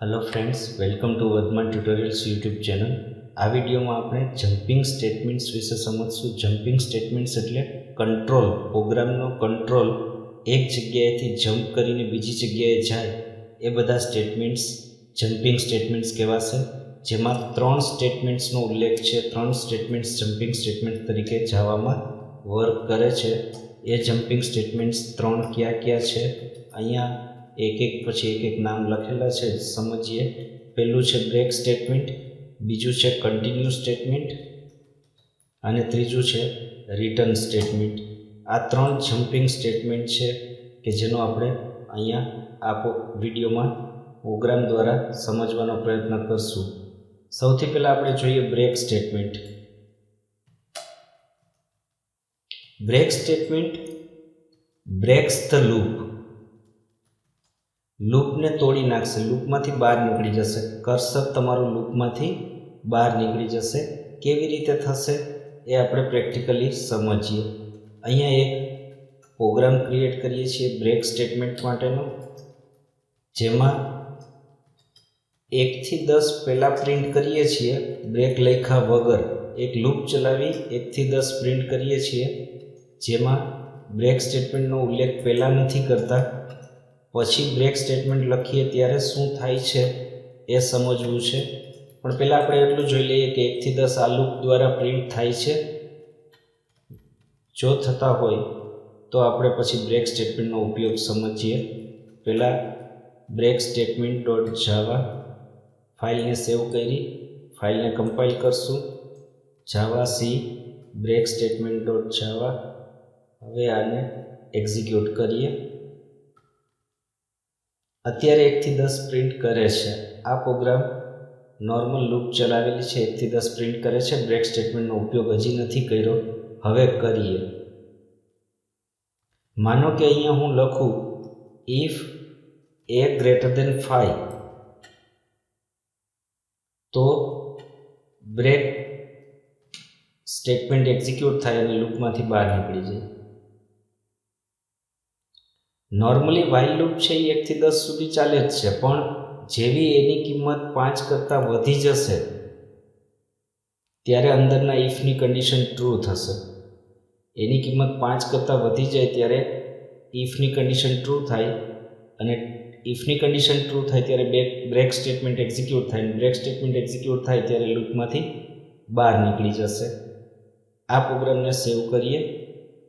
Hello friends, welcome to Vardhaman tutorials YouTube channel. आ video में આપણે જમ્પિંગ સ્ટેટમેન્ટ્સ વિશે સમજશું। જમ્પિંગ સ્ટેટમેન્ટ્સ એટલે કંટ્રોલ, પ્રોગ્રામનો કંટ્રોલ એક જગ્યાએથી જમ્પ કરીને બીજી જગ્યાએ જાય એ બધા સ્ટેટમેન્ટ્સ જમ્પિંગ સ્ટેટમેન્ટ્સ કહેવાશે। જેમાં ત્રણ સ્ટેટમેન્ટ્સનો ઉલ્લેખ છે। ત્રણ સ્ટેટમેન્ટ્સ જમ્પિંગ સ્ટેટમેન્ટ તરીકે જાવામાં વર્ક કરે છે। એ જમ્પિંગ સ્ટેટમેન્ટ્સ ત્રણ કયા કયા છે અહીંયા एक एक पछी एक एक नाम लखेला है, समझिए। पहलू है ब्रेक स्टेटमेंट, बीजू है कंटीन्यू स्टेटमेंट और तीजू है रिटर्न स्टेटमेंट। आ त्रण जम्पिंग स्टेटमेंट है कि जेनो आपणे अहींया आप विडियो में प्रोग्राम द्वारा समझवानो प्रयत्न करशुं। सौथी पहला आपणे जोईए break statement. Break statement breaks the loop, loop ने तोड़ी नाखशे, लूप मांथी बहार निकली जशे। कर्सर तमारू लूप मांथी बहार निकली जशे। केवी रीते थशे ए आपणे प्रेक्टिकली समझीए। अहींया एक प्रोग्राम क्रिएट करीए छीए ब्रेक स्टेटमेंट माटेनो, जेमां 1 થી 10 पहला प्रिंट करीए छीए ब्रेक लख्या वगर। एक लूप चलावी 1 થી 10 प्रिंट करीए छीए, जेमां ब्रेक स्टेटमेंटनो उल्लेख पहला नथी करता। पछी ब्रेक स्टेटमेंट लखीए त्यारे शुं थाय छे ए समझवुं छे। पण पहेला आपणे एटલું જોઈ લઈએ કે 1 થી 10 આ લૂપ द्वारा प्रिंट थाय छे। जो थता होय तो आपणे पछी ब्रेक स्टेटमेंटनो उपयोग समझीए। पहेला ब्रेक स्टेटमेंट डॉट जावा फाइलने सेव करी, फाइलने कम्पाइल करशुं। Javac break statement dot java. हवे आने एक्जिक्यूट करीए। अत्यारे 1 થી 10 प्रिंट करे छे। आ प्रोग्राम नॉर्मल लूप चलावेली छे, 1 થી 10 प्रिंट करे छे। ब्रेक स्टेटमेंटनो उपयोग हजी नथी कर्यो, हवे करीए। मानो कि अहींया हूँ लखूँ इफ ए ग्रेटर देन 5 तो ब्रेक स्टेटमेंट एक्जिक्यूट थाय अने लूपमांथी बहार निकली जाय। नॉर्मली वाइल लूप है 1 થી 10 सुधी चाले ज छे, पण जेवी एनी किंमत 5 करता वधी जशे त्यारे अंदरना इफनी कंडीशन ट्रू थशे। एनी किंमत 5 करता वधी जाए त्यारे इफनी कंडीशन ट्रू थाय अने इफनी कंडीशन ट्रू थाय त्यारे ब्रेक स्टेटमेंट एक्जिक्यूट थाय। ब्रेक स्टेटमेंट एक्जिक्यूट थाय त्यारे लूपमांथी बहार निकली जशे। आ प्रोग्रामने सेव करीए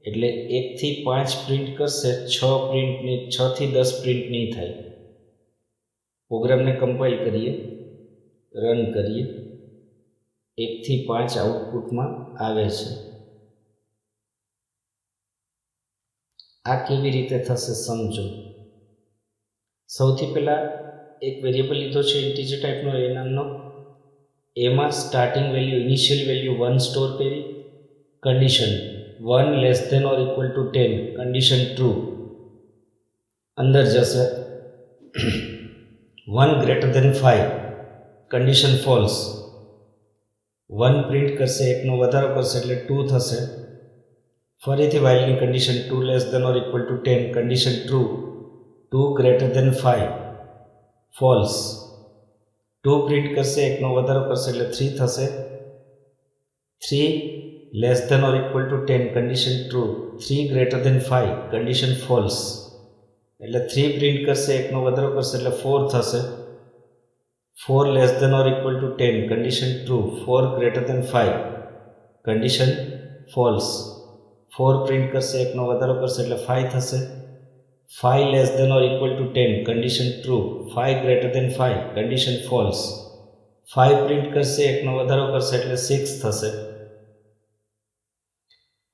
એટલે 1 થી 5 प्रिंट करशे, 6 प्रिंट नहीं, 6 થી 10 प्रिंट नहीं थाय। प्रोग्राम ने कम्पाइल करिए, रन करिए। 1 થી 5 आउटपुट में आवे छे। आ केवी रीते थशे समझो। सौथी पहला एक वेरिएबल लीधो छे इंटीजर टाइपनो ए नामनो। एमां starting value initial value 1 store करी। Condition 1 less than or equal to 10, condition true. अंदर जैसे 1 greater than 5, condition false. 1 print करशे, 1 नो वधारो करशे एटले 2 थशे। फरीथी वाइलनी condition 2 less than or equal to 10, condition true. 2 greater than 5 false. 2 print करशे, 1 नो वधारो करशे एटले 3 थशे। 3 less than or equal to 10, condition true. 3 greater than 5, condition false. एटले 3 प्रिंट करशे, 1 नो वधारो करशे एटले 4 थशे। 4 less than or equal to 10, condition true. 4 greater than 5, condition false. 4 print करशे, 1 नो वधारो करशे एटले 5 थशे। 5 less than or equal to 10, condition true. 5 greater than 5, condition false. 5 print करशे, 1 नो वधारो करशे एटले 6 थशे।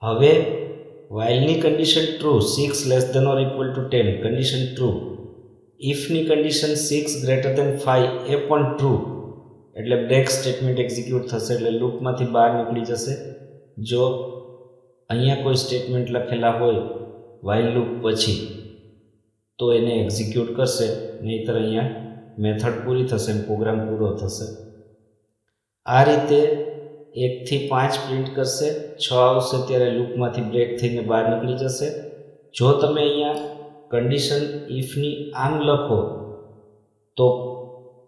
हवे वाइलनी condition true, 6 less than or equal to 10, condition true. इफनी कंडीशन 6 ग्रेटर देन 5 ए पण ट्रू एटले ब्रेक स्टेटमेंट एक्जिक्यूट थशे, एटले लूपमांथी बहार निकली जशे। जो अहींया कोई स्टेटमेंट लखेला होय वाइल लूप पछी तो एने एक्जिक्यूट करशे, नहींतर अहींया मेथड पूरी थशे, प्रोग्राम पूरो थशे। आ रीते 1 થી 5 प्रिंट करशे, 6 आवशे त्यारे लूपमांथी ब्रेक थईने बहार निकली जशे। जो तमे अहींया कंडीशन इफनी आम लखो तो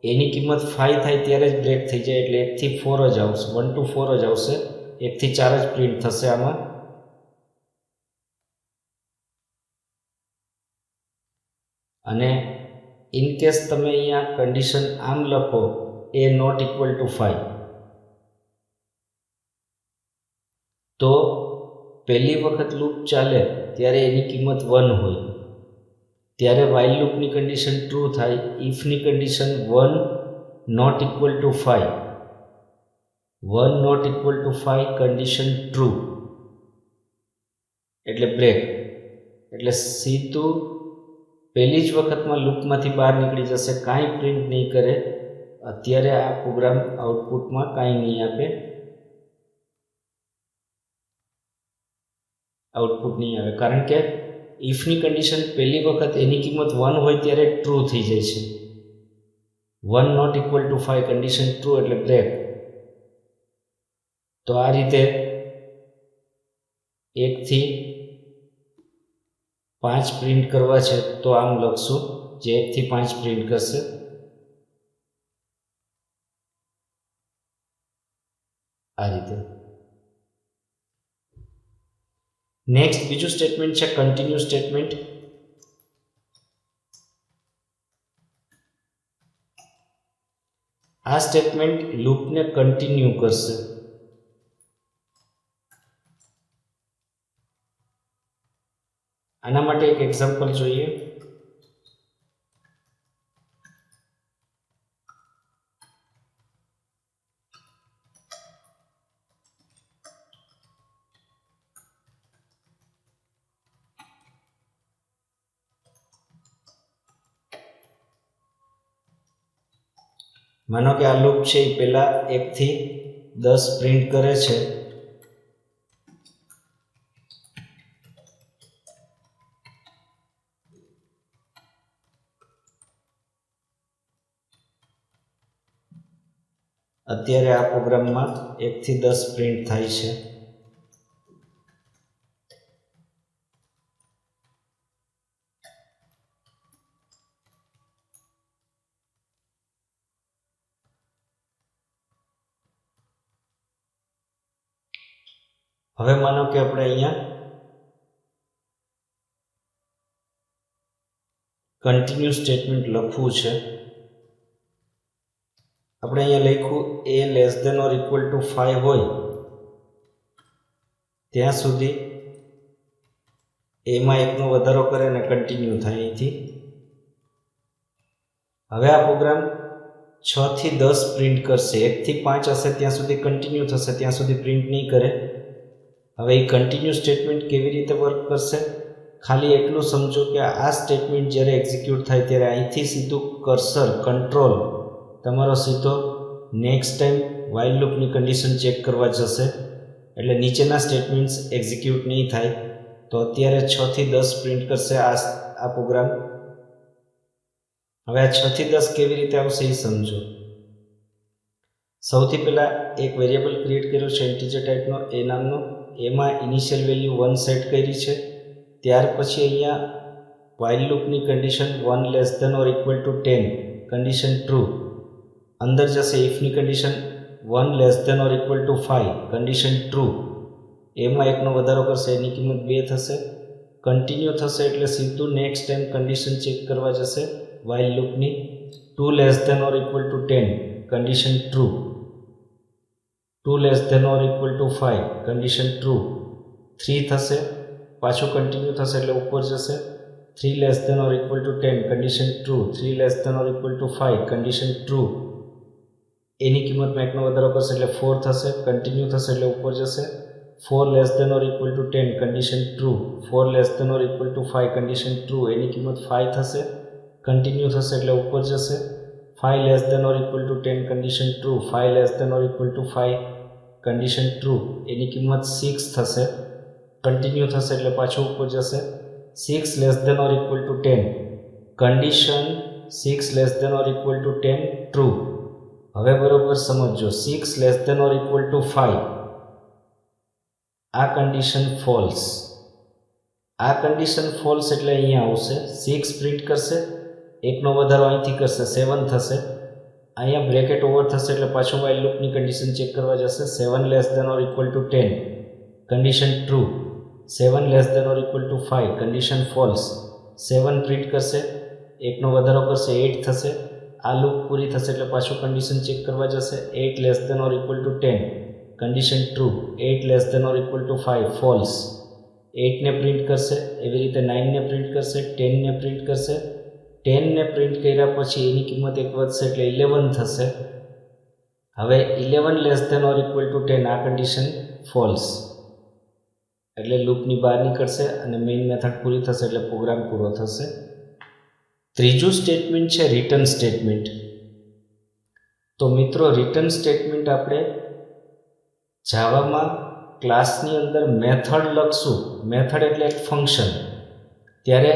એની કિંમત 5 થાય ત્યારે જ બ્રેક થઈ જાય, એટલે 1 થી 4 જ આવશે, 1 to 4 જ આવશે, 1 થી 4 જ પ્રિન્ટ થશે આમાં. અને ઇન કેસ તમે અહીંયા કન્ડિશન આમ લખો a નોટ ઇક્વલ ટુ 5, તો પહેલી વખત લૂપ ચાલે ત્યારે એની કિંમત 1 હોય, ત્યારે વાઇલ લૂપની કન્ડિશન ટ્રુ થાય. ઇફની condition 1 not equal to 5, 1 not equal to 5 condition true, એટલે બ્રેક. એટલે સીધું પહેલી જ વખતમાં લૂપમાંથી બહાર નીકળી જશે, કાંઈ પ્રિન્ટ નહીં કરે. અત્યારે આ પ્રોગ્રામ આઉટપુટમાં કાંઈ નહીં આપે, આઉટપુટ નહીં આવે, કારણ કે ઇફની કન્ડિશન પહેલી વખત એની કિંમત 1 હોય ત્યારે ટ્રુ થઈ જાય છે. 1 not equal to 5 condition true એટલે બ્રેક. તો આ રીતે 1 થી 5 પ્રિન્ટ કરવા છે તો આમ લખશું, જે 1 થી 5 પ્રિન્ટ કરશે. આ રીતે. નેક્સ્ટ બીજું સ્ટેટમેન્ટ છે કન્ટિન્યુ સ્ટેટમેન્ટ. આ સ્ટેટમેન્ટ લૂપને કન્ટિન્યુ કરશે. આના માટે એક એક્ઝામ્પલ જોઈએ. માનો કે આ લૂપ છે એ પહેલા 1 થી 10 પ્રિન્ટ કરે છે. અત્યારે આ પ્રોગ્રામમાં 1 થી 10 પ્રિન્ટ થાય છે. હવે માનો કે આપણે અહીંયા કન્ટિન્યુ સ્ટેટમેન્ટ લખવું છે. આપણે અહીંયા લખ્યું a less than or equal to 5 હોય ત્યાં સુધી એમાં 1નો વધારો કરે અને કન્ટિન્યુ થાય અહીંથી. હવે આ પ્રોગ્રામ 6 થી 10 પ્રિન્ટ કરશે. 1 થી 5 હશે ત્યાં સુધી કન્ટિન્યુ થશે, ત્યાં સુધી પ્રિન્ટ નહીં કરે. હવે એ કન્ટિન્યુ સ્ટેટમેન્ટ કેવી રીતે વર્ક કરશે? ખાલી એટલું સમજો કે આ સ્ટેટમેન્ટ જ્યારે એક્ઝિક્યુટ થાય ત્યારે અહીંથી સીધું કર્સર કંટ્રોલ તમારો સીધો નેક્સ્ટ ટાઈમ વાઇલ લૂપની કન્ડિશન ચેક કરવા જશે, એટલે નીચેના સ્ટેટમેન્ટ્સ એક્ઝિક્યુટ નહીં થાય. તો અત્યારે 6 થી 10 પ્રિન્ટ કરશે આ પ્રોગ્રામ. હવે આ 6 થી 10 કેવી રીતે આવશે એ સમજો. સૌથી પહેલાં એક વેરિયેબલ ક્રિએટ કર્યો છે ઇન્ટીજર ટાઈપનો એ નામનો. એમાં ઇનિશિયલ વેલ્યુ 1 સેટ કરી છે. ત્યાર પછી અહીંયા વાઇલ લૂપની condition 1 less than or equal to 10 condition true. અંદર જશે ઇફની condition 1 less than or equal to 5 condition true. એમાં 1નો વધારો કરશે, એની કિંમત 2 થશે. કન્ટિન્યુ થશે એટલે સીધું નેક્સ્ટ ટાઈમ કન્ડિશન ચેક કરવા જશે વાઇલ લૂપની. 2 less than or equal to 10 condition true. 2 less than or equal to 5 condition true. 3 થશે, પાછું કન્ટિન્યુ થશે એટલે ઉપર જશે. 3 less than or equal to 10 condition true. 3 less than or equal to 5 condition true. એની કિંમતમાં 1નો વધારો કરશે એટલે 4 થશે. કન્ટિન્યુ થશે એટલે ઉપર જશે. 4 less than or equal to 10 condition true. 4 less than or equal to 5 condition true. એની કિંમત 5 થશે. કન્ટિન્યુ થશે એટલે ઉપર જશે. 5 less than or equal to 10 condition true. 5 less than or equal to 5 condition true. એની કિંમત 6 થશે. કન્ટિન્યુ થશે એટલે પાછું ઉપર જશે. 6 less than or equal to 10 condition 6 less than or equal to 10 true. હવે બરોબર સમજો. 6 less than or equal to 5 આ કન્ડિશન ફોલ્સ. આ કન્ડિશન ફોલ્સ એટલે અહીંયા આવશે 6 પ્રિન્ટ કરશે, 1નો વધારો અહીંથી કરશે 7 થશે. અહીંયા બ્રેકેટ ઓવર થશે એટલે પાછું વાઇલ લૂપની કન્ડિશન ચેક કરવા જશે 7 less than or equal to 10 condition true 7 less than or equal to 5 condition false 7 print કરશે એકનો વધારો કરશે 8 થશે આ લૂપ પૂરી થશે એટલે પાછું કન્ડિશન ચેક કરવા જશે 8 less than or equal to 10 condition true 8 less than or equal to 5 false 8 ને પ્રિન્ટ કરશે એવી રીતે 9 ને પ્રિન્ટ કરશે 10 ને પ્રિન્ટ કરશે 10 ને પ્રિન્ટ કર્યા પછી એની કિંમત એક વધશે એટલે 11 થશે હવે 11 less than or equal to 10 આ કન્ડિશન ફોલ્સ એટલે લૂપની બહાર નીકળશે અને મેઇન મેથડ પૂરી થશે એટલે પ્રોગ્રામ પૂરો થશે ત્રીજું સ્ટેટમેન્ટ છે રિટર્ન સ્ટેટમેન્ટ તો મિત્રો રિટર્ન સ્ટેટમેન્ટ આપણે જાવામાં ક્લાસની અંદર મેથડ લખશું મેથડ એટલે એક ફંક્શન ત્યારે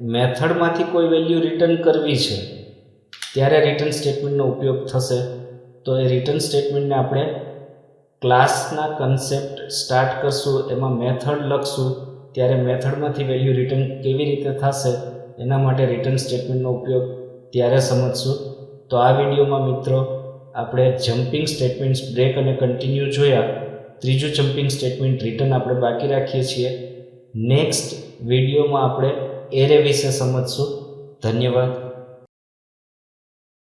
મેથડમાંથી કોઈ વેલ્યુ રિટર્ન કરવી છે ત્યારે રિટર્ન સ્ટેટમેન્ટનો ઉપયોગ થશે તો એ રિટર્ન સ્ટેટમેન્ટને આપણે ક્લાસના કન્સેપ્ટ સ્ટાર્ટ કરશું એમાં મેથડ લખશું ત્યારે મેથડમાંથી વેલ્યુ રિટર્ન કેવી રીતે થશે એના માટે રિટર્ન સ્ટેટમેન્ટનો ઉપયોગ ત્યારે સમજશું તો આ વિડીયોમાં મિત્રો આપણે જમ્પિંગ સ્ટેટમેન્ટ્સ બ્રેક અને કન્ટિન્યુ જોયા ત્રીજું જમ્પિંગ સ્ટેટમેન્ટ રિટર્ન આપણે બાકી રાખીએ છીએ નેક્સ્ટ વિડીયોમાં આપણે એરે વિશે સમજશું ધન્યવાદ